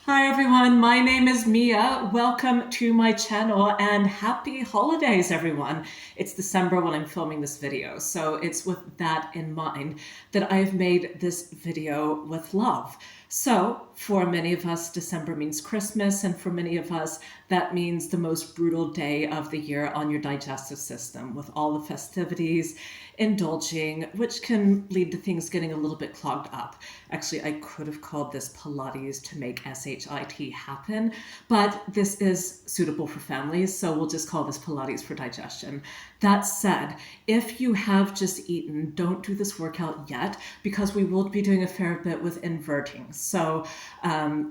Hi everyone, my name is Mia. Welcome to my channel and happy holidays everyone. It's December when I'm filming this video, so it's with that in mind that I've made this video with love. So for many of us, December means Christmas, and for many of us, that means the most brutal day of the year on your digestive system with all the festivities, indulging, which can lead to things getting a little bit clogged up. Actually, I could have called this Pilates to make SHIT happen, but this is suitable for families, so we'll just call this Pilates for digestion. That said, if you have just eaten, don't do this workout yet because we will be doing a fair bit with inverting. So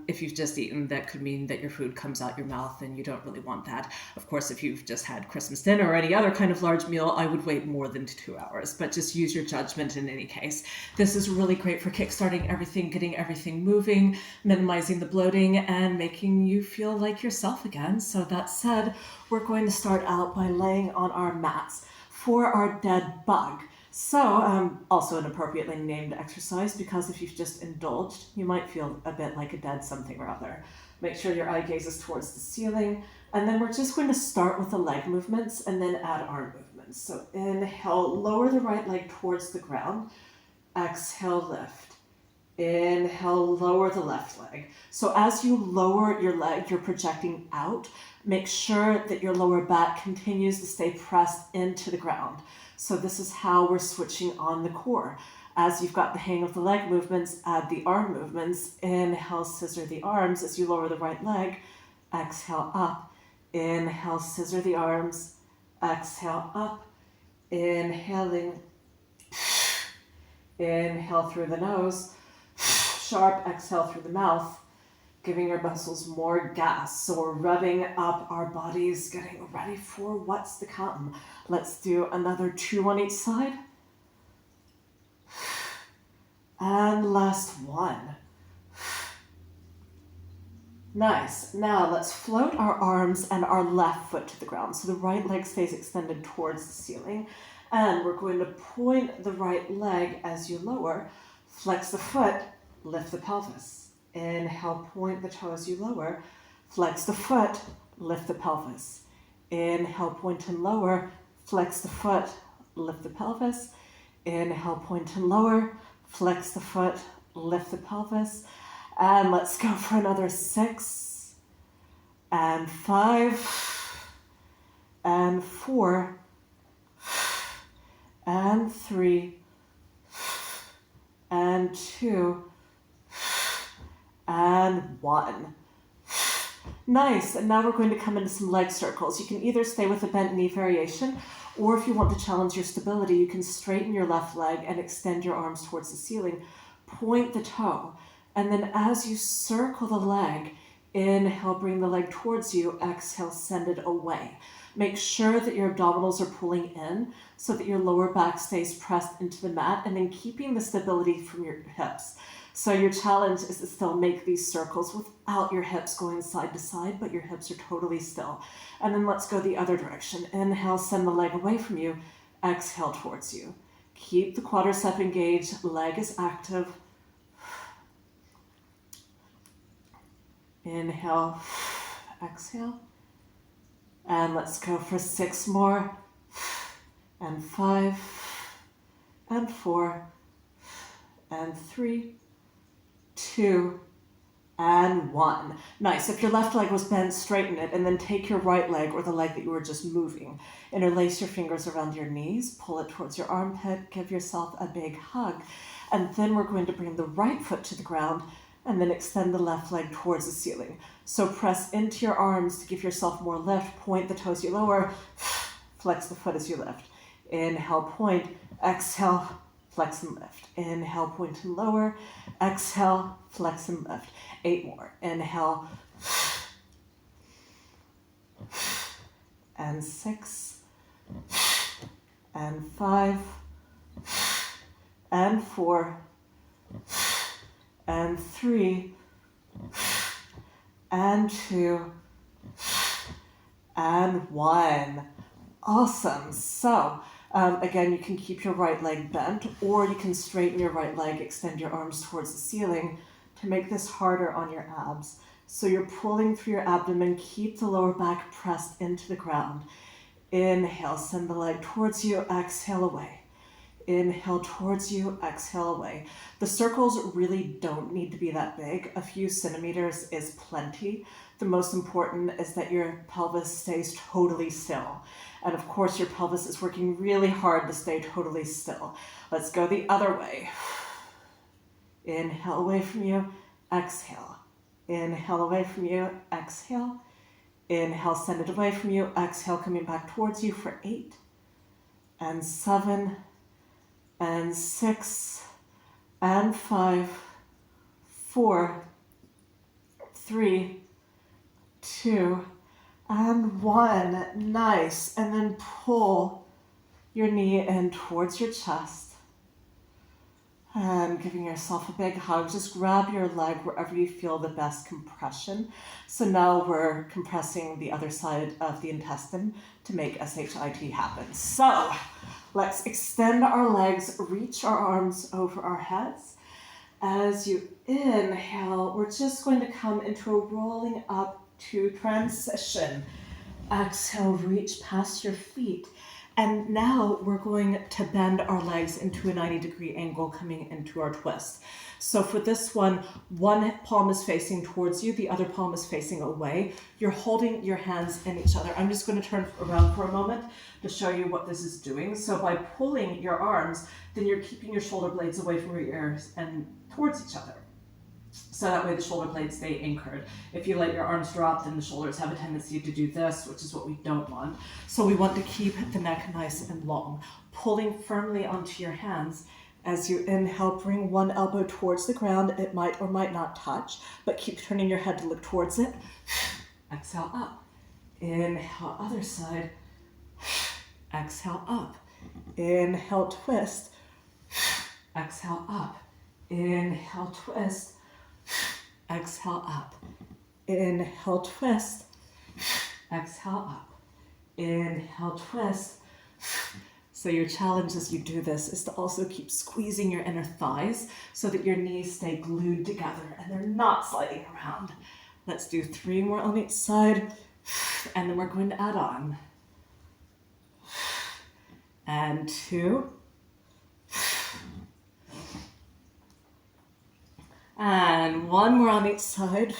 if you've just eaten, that could mean that your food comes out your mouth and you don't really want that. Of course, if you've just had Christmas dinner or any other kind of large meal, I would wait more than 2 hours, but just use your judgment in any case. This is really great for kickstarting everything, getting everything moving, minimizing the bloating, and making you feel like yourself again. So that said, we're going to start out by laying on our mats for our dead bug. So, also an appropriately named exercise because if you've just indulged, you might feel a bit like a dead something or other. Make sure your eye gaze is towards the ceiling, and then we're just going to start with the leg movements and then add arm movements. So inhale, lower the right leg towards the ground. Exhale, lift. Inhale, lower the left leg. So as you lower your leg, you're projecting out. Make sure that your lower back continues to stay pressed into the ground. So this is how we're switching on the core. As you've got the hang of the leg movements, add the arm movements. Inhale, scissor the arms as you lower the right leg. Exhale, up. Inhale, scissor the arms. Exhale, up. Inhaling. Inhale through the nose. Sharp exhale through the mouth, giving your muscles more gas. So we're revving up our bodies, getting ready for what's to come. Let's do another 2 on each side. And last one. Nice. Now let's float our arms and our left foot to the ground. So the right leg stays extended towards the ceiling. And we're going to point the right leg as you lower. Flex the foot, lift the pelvis. Inhale, point the toes you lower. Flex the foot, lift the pelvis. Inhale, point and lower. Flex the foot, lift the pelvis. Inhale, point and lower. Flex the foot, lift the pelvis. And let's go for another 6, and 5, and 4, and 3, and 2, and 1. Nice, and now we're going to come into some leg circles. You can either stay with a bent knee variation, or if you want to challenge your stability, you can straighten your left leg and extend your arms towards the ceiling. Point the toe, and then as you circle the leg, inhale, bring the leg towards you, exhale, send it away. Make sure that your abdominals are pulling in so that your lower back stays pressed into the mat and then keeping the stability from your hips. So your challenge is to still make these circles without your hips going side to side, but your hips are totally still. And then let's go the other direction. Inhale, send the leg away from you. Exhale towards you. Keep the quadricep engaged, leg is active. Inhale, exhale. And let's go for 6 more, and 5, and 4, and 3, 2, and 1. Nice. If your left leg was bent, straighten it, and then take your right leg or the leg that you were just moving. Interlace your fingers around your knees, pull it towards your armpit, give yourself a big hug. And then we're going to bring the right foot to the ground and then extend the left leg towards the ceiling. So press into your arms to give yourself more lift. Point the toes you lower. Flex the foot as you lift. Inhale, point. Exhale, flex and lift. Inhale, point and lower. Exhale, flex and lift. 8 more. Inhale. And 6. And 5. And 4. And 3, and 2, and 1. Awesome. So again, you can keep your right leg bent, or you can straighten your right leg, extend your arms towards the ceiling to make this harder on your abs. So you're pulling through your abdomen. Keep the lower back pressed into the ground. Inhale, send the leg towards you, exhale away. Inhale towards you, exhale away. The circles really don't need to be that big. A few centimeters is plenty. The most important is that your pelvis stays totally still. And of course, your pelvis is working really hard to stay totally still. Let's go the other way. Inhale away from you, exhale. Inhale away from you, exhale. Inhale, send it away from you, exhale, coming back towards you for 8 and 7 and 6 and 5, 4, 3, 2, and 1. Nice. And then pull your knee in towards your chest. And giving yourself a big hug. Just grab your leg wherever you feel the best compression. So now we're compressing the other side of the intestine to make SHIT happen. So let's extend our legs, reach our arms over our heads. As you inhale, we're just going to come into a rolling up to transition. Exhale, reach past your feet. And now we're going to bend our legs into a 90-degree angle coming into our twist. So for this one palm is facing towards you, the other palm is facing away. You're holding your hands in each other. I'm just going to turn around for a moment to show you what this is doing. So by pulling your arms, then you're keeping your shoulder blades away from your ears and towards each other. So that way the shoulder blades stay anchored. If you let your arms drop, then the shoulders have a tendency to do this, which is what we don't want. So we want to keep the neck nice and long. Pulling firmly onto your hands. As you inhale, bring one elbow towards the ground. It might or might not touch, but keep turning your head to look towards it. Exhale up. Inhale, other side. Exhale up. Inhale, twist. Exhale up. Inhale, twist. Exhale up. Inhale, twist. Exhale up. Inhale, twist. So your challenge as you do this is to also keep squeezing your inner thighs so that your knees stay glued together and they're not sliding around. Let's do 3 more on each side. And then we're going to add on. And 2. And 1 more on each side.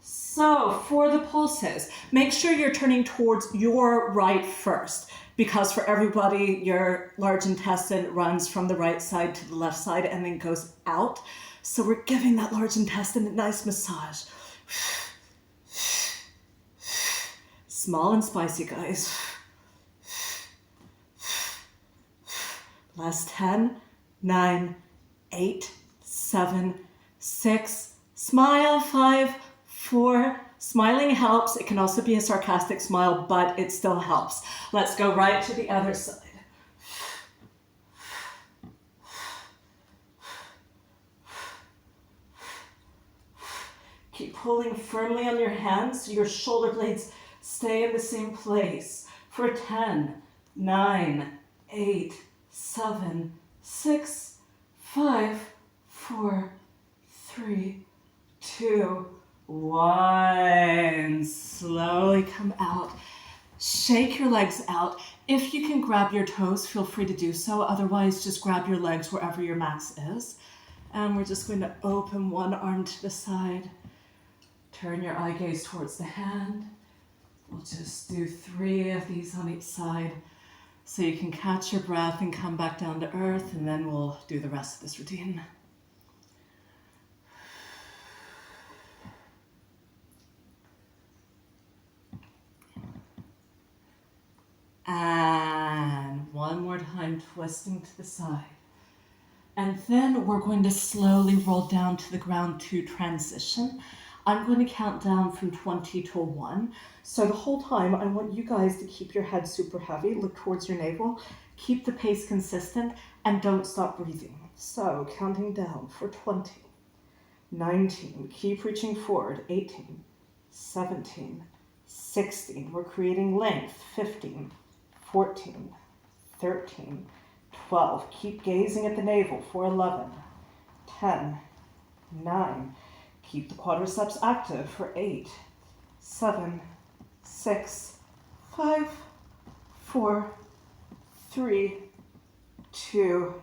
So for the pulses, make sure you're turning towards your right first, because for everybody, your large intestine runs from the right side to the left side and then goes out. So we're giving that large intestine a nice massage. Small and spicy, guys. Last 10, 9, 8, 7, 6, smile, 5, 4, smiling helps. It can also be a sarcastic smile, but it still helps. Let's go right to the other side. Keep pulling firmly on your hands so your shoulder blades stay in the same place for 10, 9, 8, 7, 6, 5, 4, 3, 2, 1. Slowly come out. Shake your legs out. If you can grab your toes, feel free to do so. Otherwise, just grab your legs wherever your max is. And we're just going to open one arm to the side. Turn your eye gaze towards the hand. We'll just do 3 of these on each side so you can catch your breath and come back down to earth, and then we'll do the rest of this routine. And 1 more time, twisting to the side. And then we're going to slowly roll down to the ground to transition. I'm going to count down from 20 to 1. So the whole time, I want you guys to keep your head super heavy, look towards your navel, keep the pace consistent, and don't stop breathing. So counting down for 20, 19, keep reaching forward, 18, 17, 16, we're creating length, 15, 14, 13, 12, keep gazing at the navel for 11, 10, 9. Keep the quadriceps active for 8, 7, 6, 5, 4, 3, 2,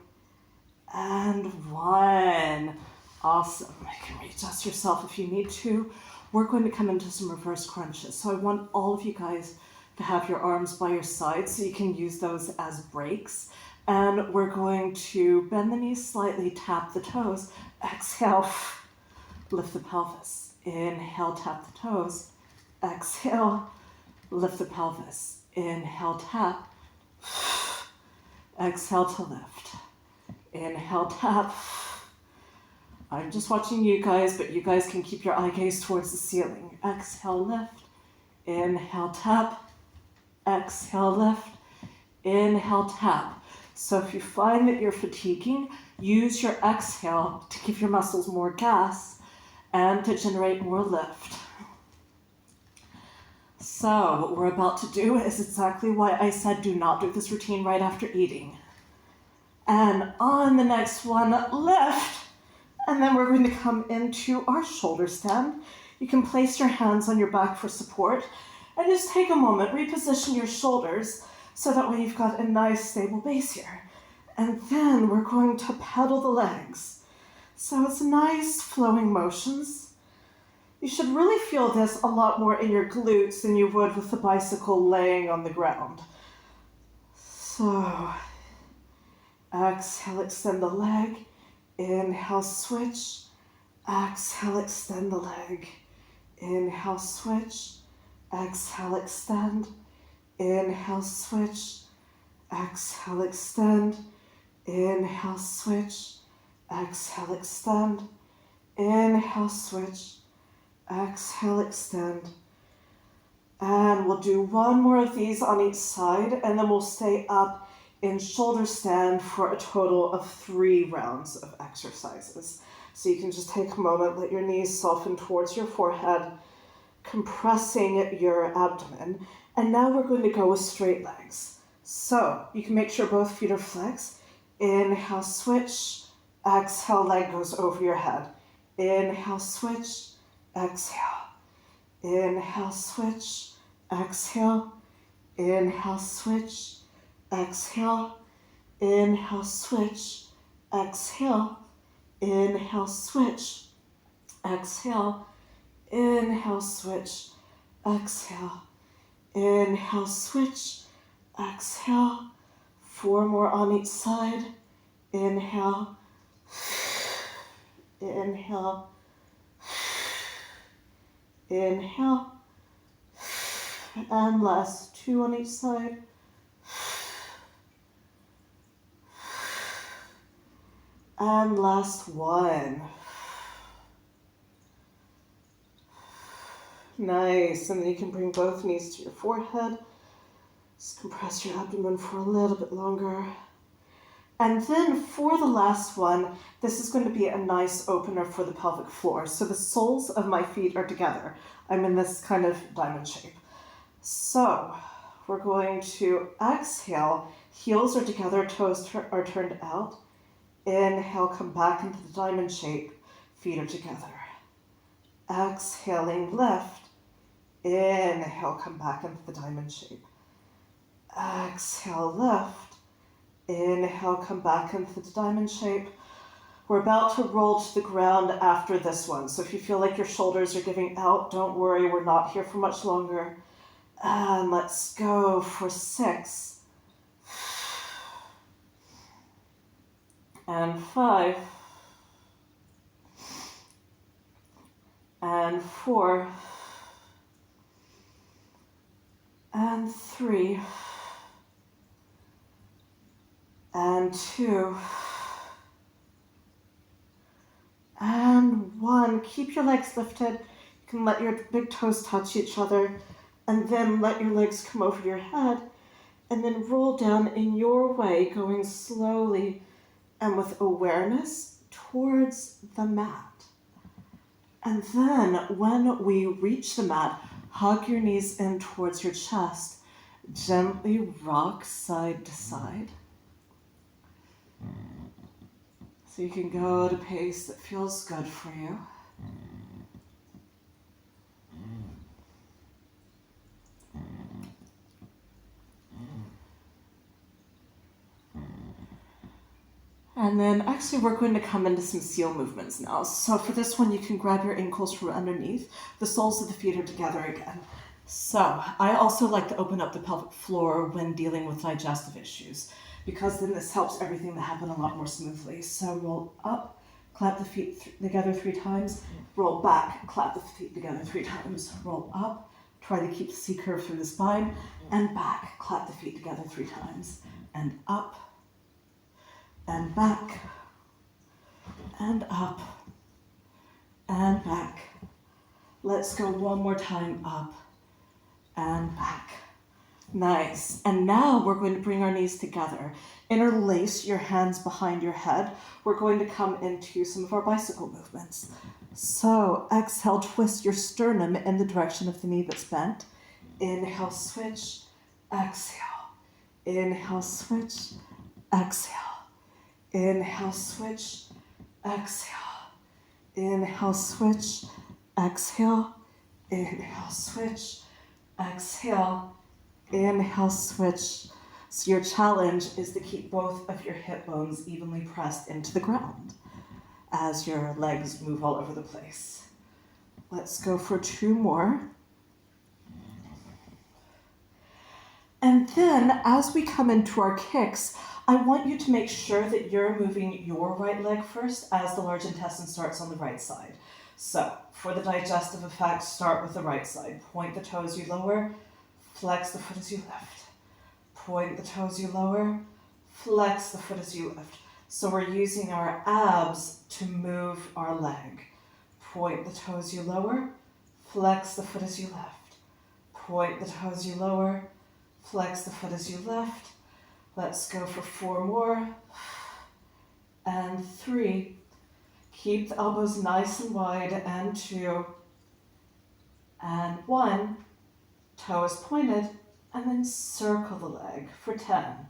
and 1. Awesome. You can readjust yourself if you need to. We're going to come into some reverse crunches. So I want all of you guys to have your arms by your side so you can use those as breaks. And we're going to bend the knees slightly, tap the toes. Exhale, lift the pelvis. Inhale, tap the toes. Exhale, lift the pelvis. Inhale, tap. Exhale to lift. Inhale, tap. I'm just watching you guys, but you guys can keep your eye gaze towards the ceiling. Exhale, lift. Inhale, tap. Exhale, lift. Inhale, tap. So if you find that you're fatiguing, use your exhale to give your muscles more gas and to generate more lift. So what we're about to do is exactly why I said do not do this routine right after eating. And on the next one, lift. And then we're going to come into our shoulder stand. You can place your hands on your back for support and just take a moment, reposition your shoulders so that way you've got a nice stable base here. And then we're going to pedal the legs. So it's nice flowing motions. You should really feel this a lot more in your glutes than you would with the bicycle laying on the ground. So exhale, extend the leg. Inhale, switch. Exhale, extend the leg. Inhale, switch. Exhale, extend. Inhale, switch. Exhale, extend. Inhale, switch. Exhale, extend. Inhale, switch. Exhale, extend. And we'll do one more of these on each side, and then we'll stay up in shoulder stand for a total of 3 rounds of exercises. So you can just take a moment, let your knees soften towards your forehead, compressing your abdomen. And now we're going to go with straight legs. So you can make sure both feet are flexed. Inhale, switch. Exhale, leg goes over your head. Inhale, switch. Exhale. Inhale, switch. Exhale. Inhale, switch. Exhale, inhale, switch, exhale, inhale, switch, exhale, inhale, switch, exhale, inhale, switch, exhale. 4 more on each side. Inhale, inhale, inhale, and last 2 on each side. And last 1. Nice. And then you can bring both knees to your forehead. Just compress your abdomen for a little bit longer. And then for the last one, this is going to be a nice opener for the pelvic floor. So the soles of my feet are together. I'm in this kind of diamond shape. So we're going to exhale. Heels are together, toes are turned out. Inhale, come back into the diamond shape. Feet are together. Exhaling, lift. Inhale, come back into the diamond shape. Exhale, lift. Inhale, come back into the diamond shape. We're about to roll to the ground after this one. So if you feel like your shoulders are giving out, don't worry, we're not here for much longer. And let's go for 6. And 5, and 4, and 3, and 2, and 1. Keep your legs lifted. You can let your big toes touch each other, and then let your legs come over your head, and then roll down in your way, going slowly and with awareness towards the mat. And then when we reach the mat, hug your knees in towards your chest. Gently rock side to side. So you can go at a pace that feels good for you. And then actually we're going to come into some seal movements now. So for this one, you can grab your ankles from underneath. The soles of the feet are together again. So I also like to open up the pelvic floor when dealing with digestive issues, because then this helps everything to happen a lot more smoothly. So roll up, clap the feet together 3 times, roll back, clap the feet together 3 times, roll up, try to keep the C curve through the spine, and back, clap the feet together 3 times, and up, and back, and up, and back. Let's go one more time, up, and back. Nice. And now we're going to bring our knees together. Interlace your hands behind your head. We're going to come into some of our bicycle movements. So exhale, twist your sternum in the direction of the knee that's bent. Inhale, switch, exhale. Inhale, switch, exhale. Inhale, switch, exhale. Inhale, switch, exhale. Inhale, switch, exhale. Inhale, switch. So your challenge is to keep both of your hip bones evenly pressed into the ground as your legs move all over the place. Let's go for 2 more. And then as we come into our kicks, I want you to make sure that you're moving your right leg first as the large intestine starts on the right side. So for the digestive effect, start with the right side. Point the toes, you lower, flex the foot as you lift. Point the toes, you lower, flex the foot as you lift. So we're using our abs to move our leg. Point the toes, you lower, flex the foot as you lift. Point the toes, you lower, flex the foot as you lift. Let's go for 4 more, and 3. Keep the elbows nice and wide, and 2, and 1. Toe is pointed, and then circle the leg for 10,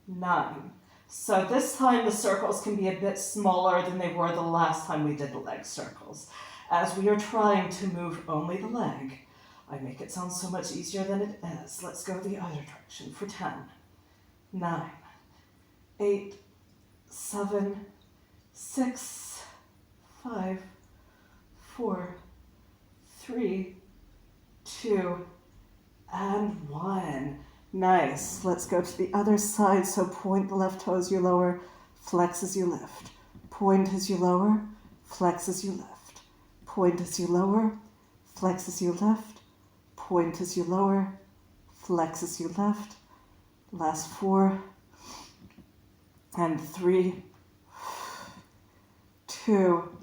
9. So this time the circles can be a bit smaller than they were the last time we did the leg circles. As we are trying to move only the leg, I make it sound so much easier than it is. Let's go the other direction for 10, 9, 8, 7, 6, 5, 4, 3, 2, and 1. Nice. Let's go to the other side. So point the left toes, you lower, flex as you lift. Point as you lower, flex as you lift. Point as you lower, flex as you lift. Point as you lower, flex as you lift. Last 4, and 3, 2,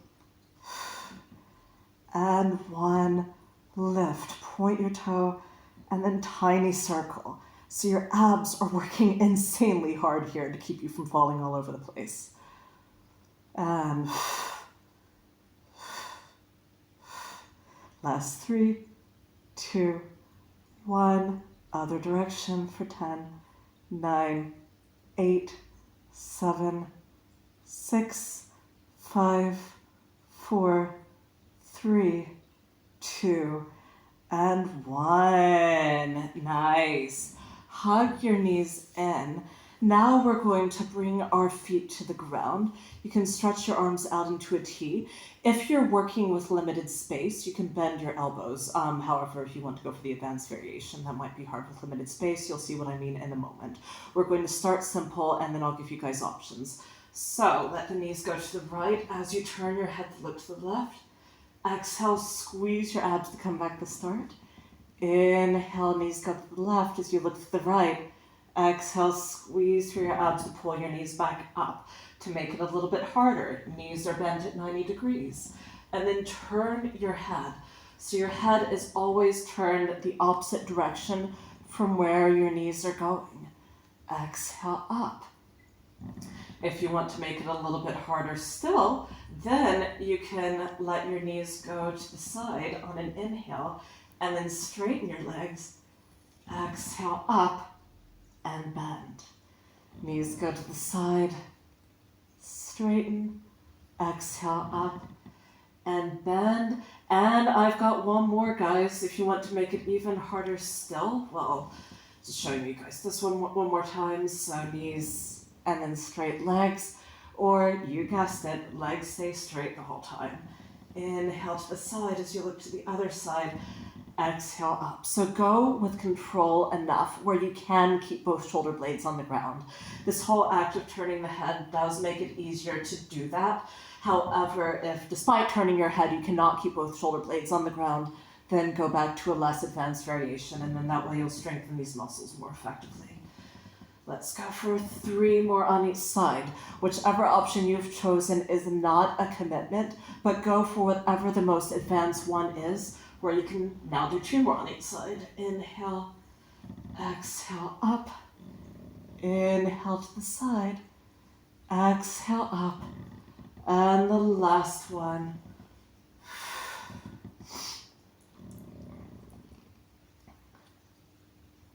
and 1. Lift. Point your toe, and then tiny circle. So your abs are working insanely hard here to keep you from falling all over the place. And last 3, 2, 1. Other direction for 10, 9, 8, 7, 6, 5, 4, 3, 2, and 1. Nice. Hug your knees in. Now we're going to bring our feet to the ground. You can stretch your arms out into a T. If you're working with limited space, you can bend your elbows. However, if you want to go for the advanced variation, that might be hard with limited space. You'll see what I mean in a moment. We're going to start simple, and then I'll give you guys options. So let the knees go to the right as you turn your head to look to the left. Exhale, squeeze your abs to come back to start. Inhale, knees go to the left as you look to the right. Exhale, squeeze through your abs to pull your knees back up. To make it a little bit harder, knees are bent at 90 degrees. And then turn your head. So your head is always turned the opposite direction from where your knees are going. Exhale, up. If you want to make it a little bit harder still, then you can let your knees go to the side on an inhale and then straighten your legs. Exhale, up and bend. Knees go to the side, straighten, exhale up, and bend. And I've got one more, guys, if you want to make it even harder still. Well, just showing you guys this one more time. So knees and then straight legs, or you guessed it, legs stay straight the whole time. Inhale to the side as you look to the other side. Exhale up. So go with control enough where you can keep both shoulder blades on the ground. This whole act of turning the head does make it easier to do that. However, if despite turning your head you cannot keep both shoulder blades on the ground, then go back to a less advanced variation, and then that way you'll strengthen these muscles more effectively. Let's go for 3 more on each side. Whichever option you've chosen is not a commitment, but go for whatever the most advanced one is, where you can now do 2 more on each side. Inhale, exhale up. Inhale to the side, exhale up. And the last one.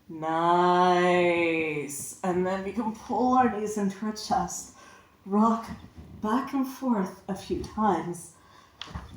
Nice. And then we can pull our knees into our chest, rock back and forth a few times.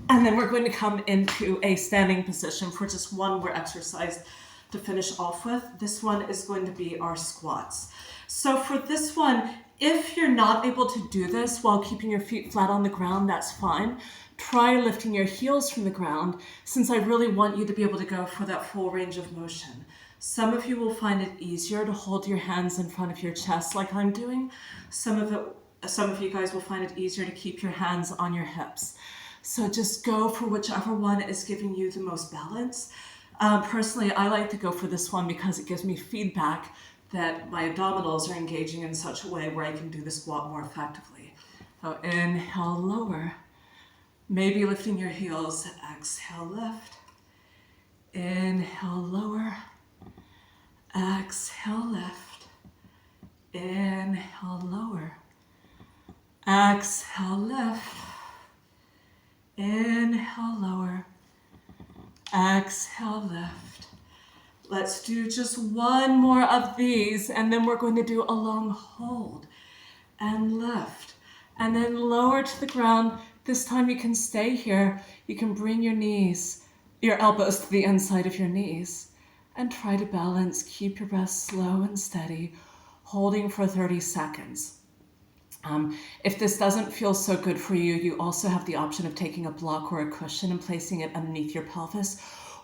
And then we're going to come into a standing position for just one more exercise to finish off with. This one is going to be our squats. So for this one, if you're not able to do this while keeping your feet flat on the ground, that's fine. Try lifting your heels from the ground, since I really want you to be able to go for that full range of motion. Some of you will find it easier to hold your hands in front of your chest like I'm doing. Some of you guys will find it easier to keep your hands on your hips. So just go for whichever one is giving you the most balance. Personally, I like to go for this one because it gives me feedback that my abdominals are engaging in such a way where I can do the squat more effectively. So inhale, lower. Maybe lifting your heels. Exhale, lift. Inhale, lower. Exhale, lift. Inhale, lower. Exhale, lift. Inhale, lower. Exhale, lift. Let's do just one more of these, and then we're going to do a long hold and lift. And then lower to the ground. This time you can stay here. You can bring your elbows to the inside of your knees. And try to balance, keep your breath slow and steady, holding for 30 seconds. If this doesn't feel so good for you, you also have the option of taking a block or a cushion and placing it underneath your pelvis,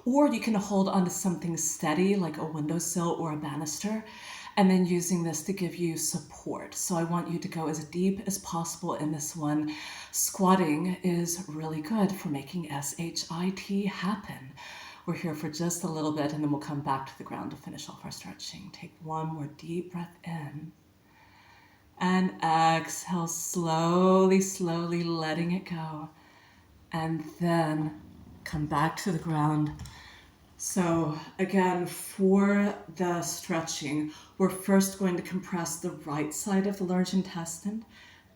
or you can hold onto something steady like a windowsill or a banister, and then using this to give you support. So I want you to go as deep as possible in this one. Squatting is really good for making SHIT happen. We're here for just a little bit, and then we'll come back to the ground to finish off our stretching. Take one more deep breath in. And exhale, slowly, slowly letting it go. And then come back to the ground. So again, for the stretching, we're first going to compress the right side of the large intestine,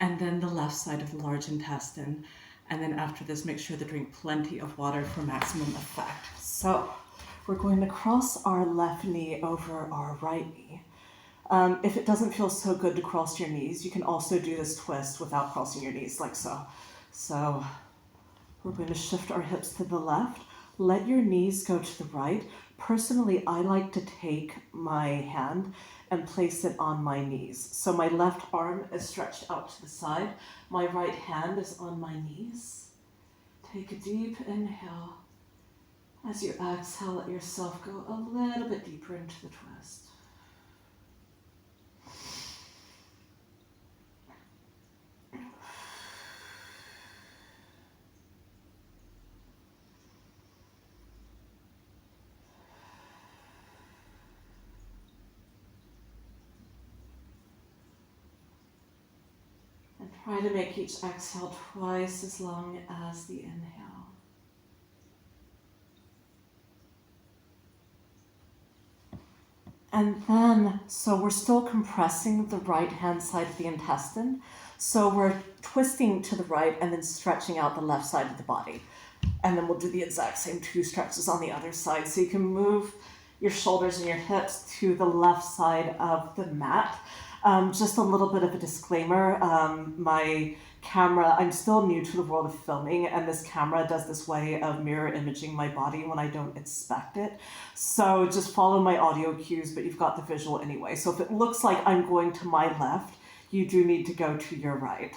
and then the left side of the large intestine. And then after this, make sure to drink plenty of water for maximum effect. So we're going to cross our left knee over our right knee. If it doesn't feel so good to cross your knees, you can also do this twist without crossing your knees, like so. So we're going to shift our hips to the left. Let your knees go to the right. Personally, I like to take my hand and place it on my knees. So my left arm is stretched out to the side. My right hand is on my knees. Take a deep inhale. As you exhale, let yourself go a little bit deeper into the twist. And try to make each exhale twice as long as the inhale. And then, so we're still compressing the right hand side of the intestine. So we're twisting to the right and then stretching out the left side of the body. And then we'll do the exact same 2 stretches on the other side. So you can move your shoulders and your hips to the left side of the mat. Just a little bit of a disclaimer. My camera, I'm still new to the world of filming, and this camera does this way of mirror imaging my body when I don't expect it. So just follow my audio cues, but you've got the visual anyway. So if it looks like I'm going to my left, you do need to go to your right.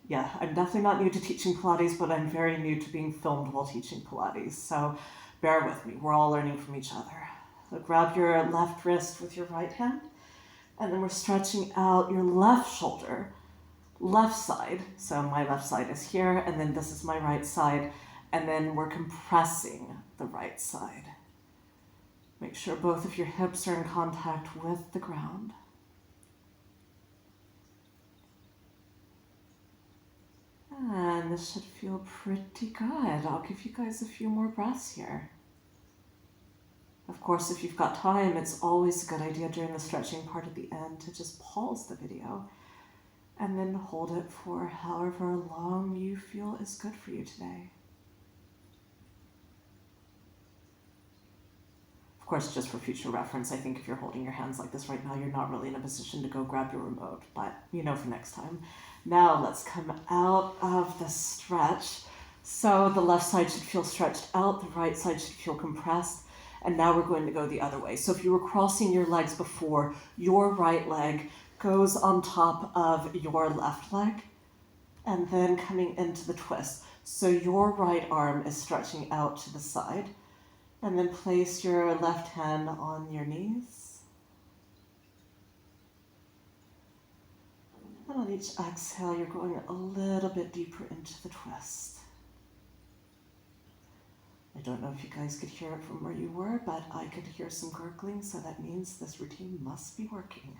Yeah, I'm definitely not new to teaching Pilates, but I'm very new to being filmed while teaching Pilates. So bear with me, we're all learning from each other. So grab your left wrist with your right hand, and then we're stretching out your left shoulder, left side. So my left side is here, and then this is my right side, and then we're compressing the right side. Make sure both of your hips are in contact with the ground. And this should feel pretty good. I'll give you guys a few more breaths here. Of course, if you've got time, it's always a good idea during the stretching part at the end to just pause the video and then hold it for however long you feel is good for you today. Of course, just for future reference, I think if you're holding your hands like this right now, you're not really in a position to go grab your remote, but you know for next time. Now let's come out of the stretch. So the left side should feel stretched out, the right side should feel compressed, and now we're going to go the other way. So if you were crossing your legs before, your right leg goes on top of your left leg, and then coming into the twist. So your right arm is stretching out to the side, and then place your left hand on your knees. And on each exhale, you're going a little bit deeper into the twist. I don't know if you guys could hear it from where you were, but I could hear some gurgling, so that means this routine must be working.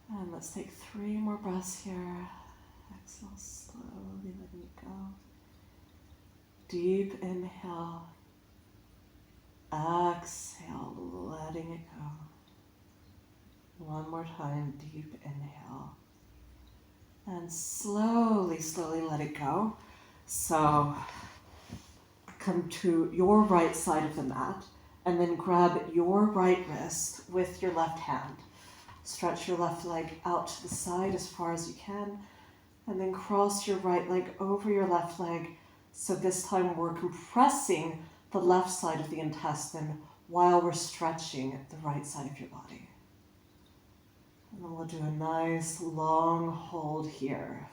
And let's take 3 more breaths here. Exhale, slowly letting it go. Deep inhale. Exhale, letting it go. One more time, deep inhale. And slowly, slowly let it go. So come to your right side of the mat, and then grab your right wrist with your left hand. Stretch your left leg out to the side as far as you can, and then cross your right leg over your left leg. So this time we're compressing the left side of the intestine while we're stretching the right side of your body. And then we'll do a nice long hold here.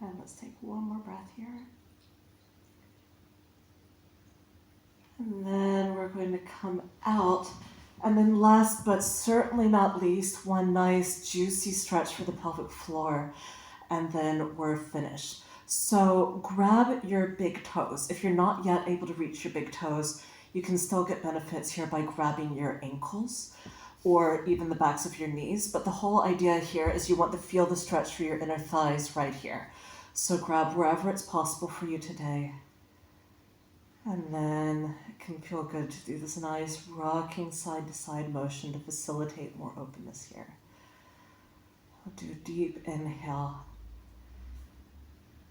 And let's take one more breath here. And then we're going to come out. And then last but certainly not least, one nice juicy stretch for the pelvic floor. And then we're finished. So grab your big toes. If you're not yet able to reach your big toes, you can still get benefits here by grabbing your ankles or even the backs of your knees. But the whole idea here is you want to feel the stretch for your inner thighs right here. So grab wherever it's possible for you today. And then it can feel good to do this nice rocking side to side motion to facilitate more openness here. We'll do a deep inhale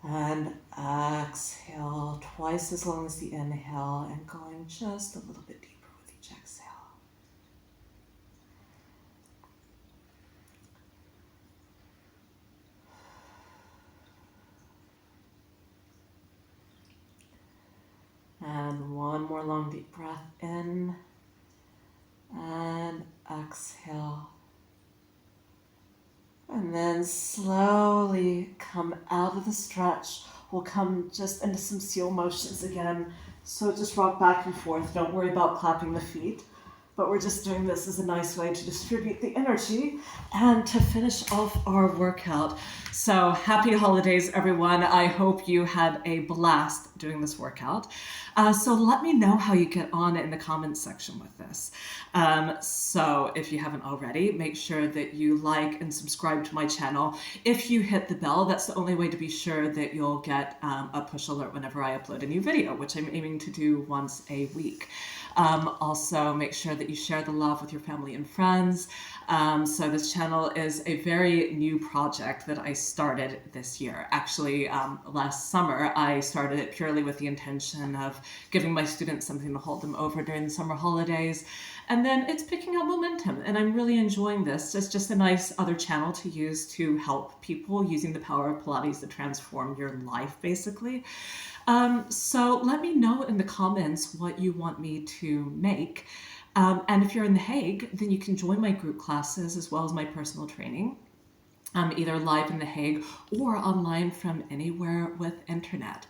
and exhale, twice as long as the inhale, and going just a little bit deeper with each exhale. And one more long deep breath in and exhale. And then slowly come out of the stretch. We'll come just into some seal motions again. So just rock back and forth. Don't worry about clapping the feet, but we're just doing this as a nice way to distribute the energy and to finish off our workout. So happy holidays, everyone. I hope you had a blast doing this workout. So let me know how you get on in the comments section with this. So if you haven't already, make sure that you like and subscribe to my channel. If you hit the bell, that's the only way to be sure that you'll get a push alert whenever I upload a new video, which I'm aiming to do once a week. Also, make sure that you share the love with your family and friends. So this channel is a very new project that I started this year. Actually, last summer, I started it purely with the intention of giving my students something to hold them over during the summer holidays. And then it's picking up momentum, and I'm really enjoying this. It's just a nice other channel to use to help people using the power of Pilates to transform your life, basically. So let me know in the comments what you want me to make. And if you're in The Hague, then you can join my group classes as well as my personal training, either live in The Hague or online from anywhere with internet.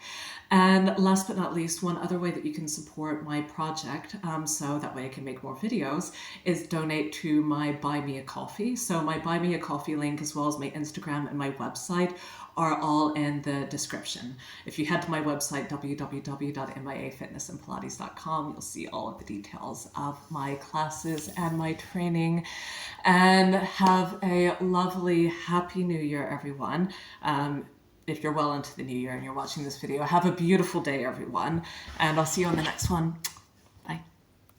And last but not least, one other way that you can support my project, so that way I can make more videos, is donate to my Buy Me a Coffee. So my Buy Me a Coffee link, as well as my Instagram and my website, are all in the description. If you head to my website, www.miafitnessandpilates.com, you'll see all of the details of my classes and my training. And have a lovely, happy New Year, everyone. If you're well into the new year and you're watching this video, have a beautiful day, everyone. And I'll see you on the next one.